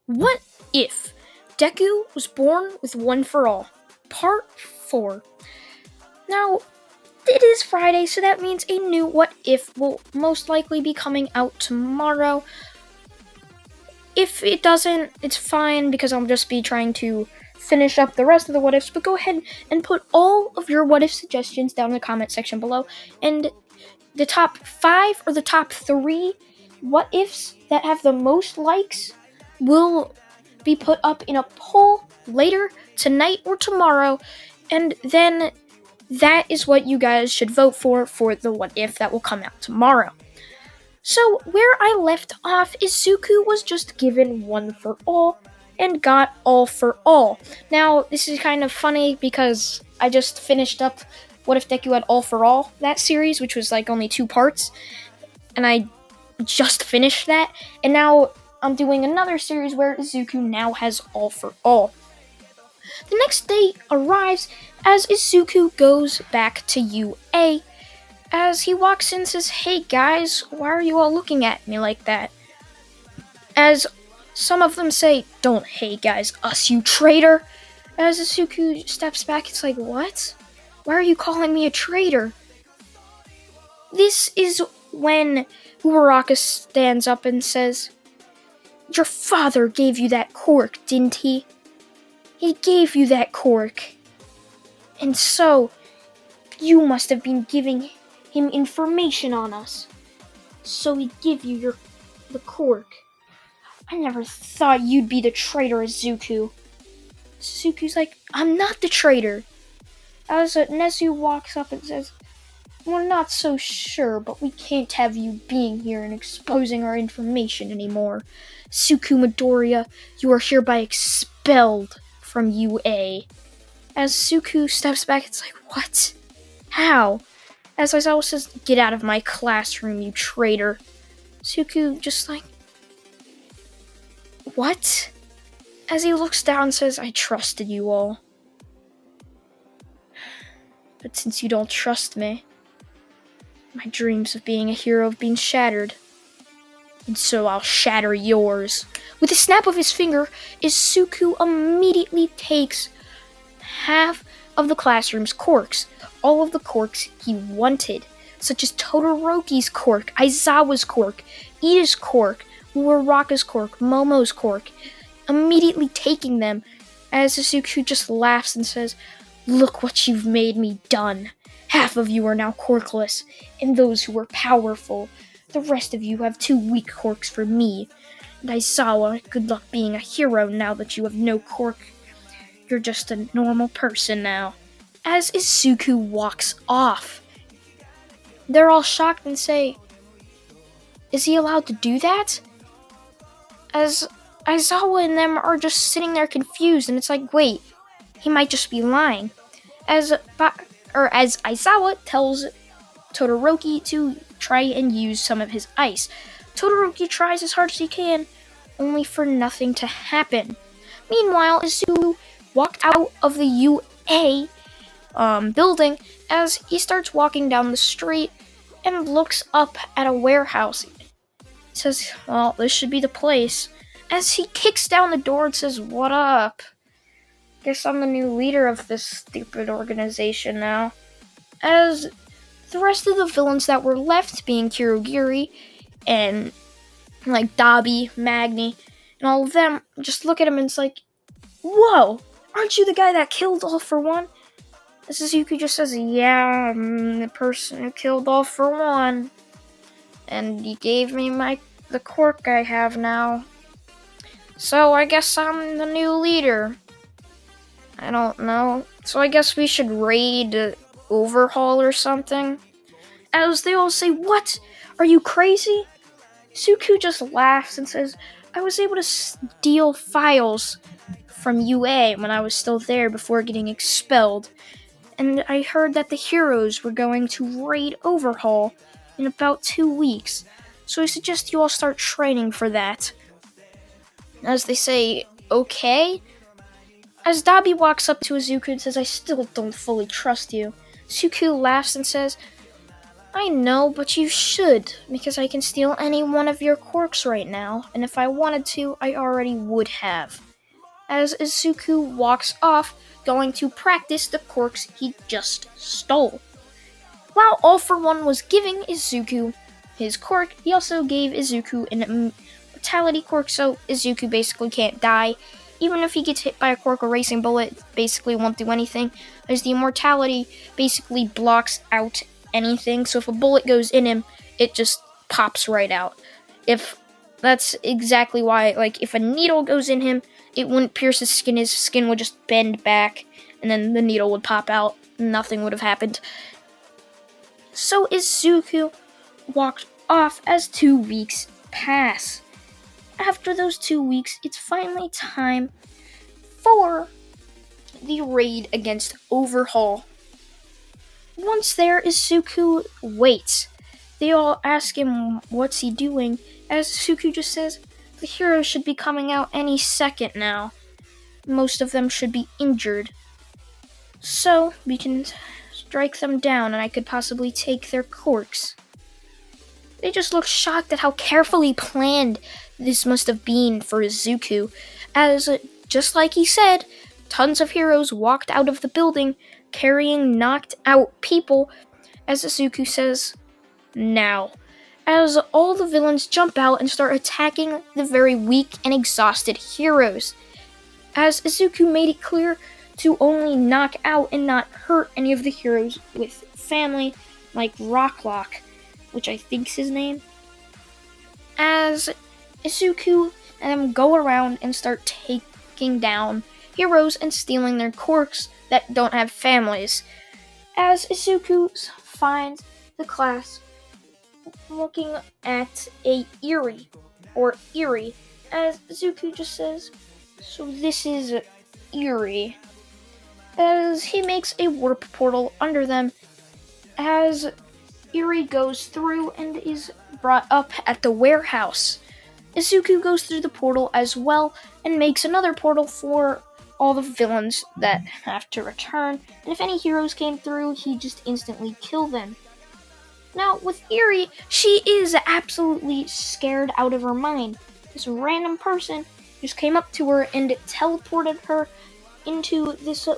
What if Deku was born with one for all? Part 4. Now, it is Friday, so that means a new What If will most likely be coming out tomorrow. If it doesn't, it's fine because I'll just be trying to finish up the rest of the What Ifs, but go ahead and put all of your What If suggestions down in the comment section below, and the top 5 or the top 3 What Ifs that have the most likes will be put up in a poll later tonight or tomorrow, and then that is what you guys should vote for the What If that will come out tomorrow. So where I left off is Suku was just given one for all and got all for all. Now, this is kind of funny because I just finished up What If Deku had all for all, that series, which was like only 2 parts, and I just finished that, and now I'm doing another series where Izuku now has all for all. The next day arrives as Izuku goes back to UA. As he walks in and says, "Hey guys, why are you all looking at me like that?" As some of them say, "Don't hey guys, us you traitor." As Izuku steps back, it's like, what? Why are you calling me a traitor? This is when Uraraka stands up and says, "Your father gave you that quirk, didn't he? He gave you that quirk. And so, you must have been giving him information on us. So he'd give you the quirk. I never thought you'd be the traitor, Izuku." Suzuki's like, "I'm not the traitor." As Nezu walks up and says, "We're not so sure, but we can't have you being here and exposing our information anymore. Suku Midoriya, you are hereby expelled from UA." As Suku steps back, it's like, what? How? As Aizawa says, "Get out of my classroom, you traitor." Suku just like, what? As he looks down and says, "I trusted you all. But since you don't trust me, my dreams of being a hero have been shattered. And so I'll shatter yours." With a snap of his finger, Izuku immediately takes half of the classroom's quirks. All of the quirks he wanted, such as Todoroki's quirk, Aizawa's quirk, Ida's quirk, Uraraka's quirk, Momo's quirk, immediately taking them, as Izuku just laughs and says, "Look what you've made me done. Half of you are now quirkless, and those who are powerful. The rest of you have 2 weak quirks for me. And Aizawa, good luck being a hero now that you have no quirk. You're just a normal person now." As Izuku walks off, they're all shocked and say, "Is he allowed to do that?" As Aizawa and them are just sitting there confused, and it's like, wait, he might just be lying. As Aizawa tells Todoroki to try and use some of his ice. Todoroki tries as hard as he can, only for nothing to happen. Meanwhile, Izuku walked out of the UA building as he starts walking down the street and looks up at a warehouse. He says, "Well, this should be the place." As he kicks down the door and says, "What up? Guess I'm the new leader of this stupid organization now." As the rest of the villains that were left, being Kirogiri and like Dabi, Magni, and all of them, just look at him and it's like, "Whoa, aren't you the guy that killed All for One?" Suzuki just says, "Yeah, I'm the person who killed All for One. And he gave me the quirk I have now. So I guess I'm the new leader. I don't know. So I guess we should raid Overhaul or something." As they all say, "What? Are you crazy?" Suku just laughs and says, "I was able to steal files from UA when I was still there before getting expelled. And I heard that the heroes were going to raid Overhaul in about 2 weeks. So I suggest you all start training for that." As they say, "Okay." As Dabi walks up to Izuku and says, "I still don't fully trust you," Suku laughs and says, I know, but you should, because I can steal any one of your quirks right now, and if I wanted to, I already would have. As Izuku walks off, going to practice the quirks he just stole. While All For One was giving Izuku his quirk, he also gave Izuku an immortality quirk, so Izuku basically can't die. Even if he gets hit by a quirk or racing bullet, it basically won't do anything, as the immortality basically blocks out anything, so if a bullet goes in him, it just pops right out. If That's exactly why, like, if a needle goes in him, it wouldn't pierce his skin would just bend back, and then the needle would pop out, nothing would have happened. So Izuku walked off as 2 weeks pass. After those 2 weeks, it's finally time for the raid against Overhaul. Once there, Izuku waits. They all ask him what's he doing, as Izuku just says, the heroes should be coming out any second now. Most of them should be injured. So, we can strike them down and I could possibly take their quirks. They just look shocked at how carefully planned this must have been for Izuku, as, just like he said, tons of heroes walked out of the building carrying knocked out people, as Izuku says, now. As all the villains jump out and start attacking the very weak and exhausted heroes. As Izuku made it clear to only knock out and not hurt any of the heroes with family, like Rocklock, which I think's his name. As Izuku and them go around and start taking down heroes and stealing their quirks that don't have families. As Izuku finds the class looking at a Eerie, as Izuku just says, so this is Eerie. As he makes a warp portal under them, as Eerie goes through and is brought up at the warehouse. Izuku goes through the portal as well and makes another portal for all the villains that have to return, and if any heroes came through, he'd just instantly kill them. Now, with Eerie, she is absolutely scared out of her mind. This random person just came up to her and teleported her into this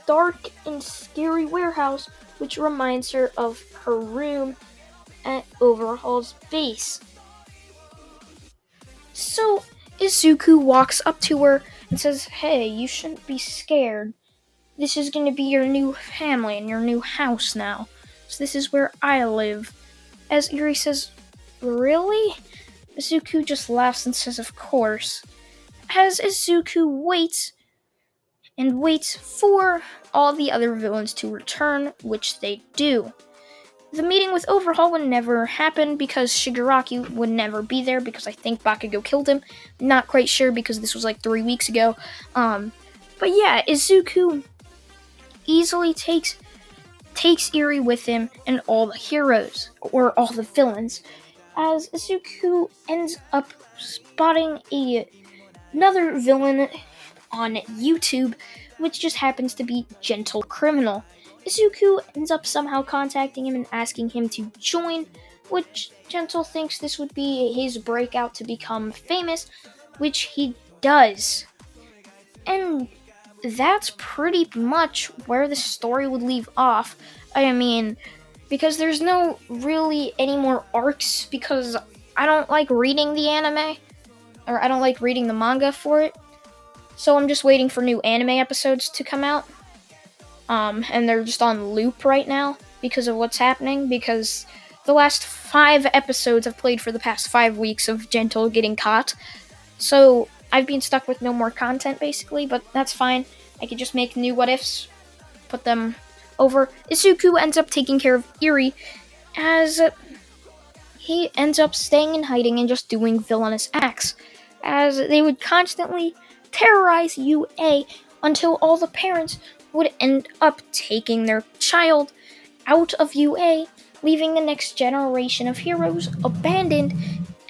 dark and scary warehouse, which reminds her of her room at Overhaul's base. So, Izuku walks up to her and says, hey, you shouldn't be scared. This is going to be your new family and your new house now. So this is where I live. As Eerie says, really? Izuku just laughs and says, of course. As Izuku waits for all the other villains to return, which they do. The meeting with Overhaul would never happen because Shigaraki would never be there because I think Bakugo killed him. Not quite sure because this was like 3 weeks ago. But yeah, Izuku easily takes Eerie with him and all the heroes, or all the villains, as Izuku ends up spotting another villain on YouTube, which just happens to be Gentle Criminal. Izuku ends up somehow contacting him and asking him to join, which Gentle thinks this would be his breakout to become famous, which he does. And that's pretty much where the story would leave off. I mean, because there's no really any more arcs, because I don't like reading the anime, or I don't like reading the manga for it. So I'm just waiting for new anime episodes to come out. And they're just on loop right now because of what's happening, because the last 5 episodes I've played for the past 5 weeks of Gentle getting caught. So I've been stuck with no more content basically, but that's fine. I could just make new what ifs, put them over. Izuku ends up taking care of Eerie, as he ends up staying in hiding and just doing villainous acts, as they would constantly terrorize UA until all the parents would end up taking their child out of UA, leaving the next generation of heroes abandoned,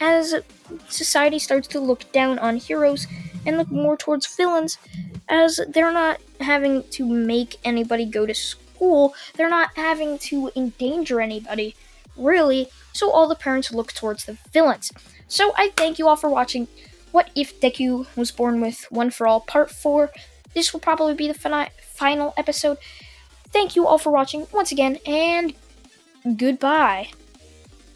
as society starts to look down on heroes and look more towards villains, as they're not having to make anybody go to school, they're not having to endanger anybody. really, so all the parents look towards the villains. So I thank you all for watching What If Deku Was Born with One for All Part 4. This will probably be the final episode. Thank you all for watching once again, and goodbye.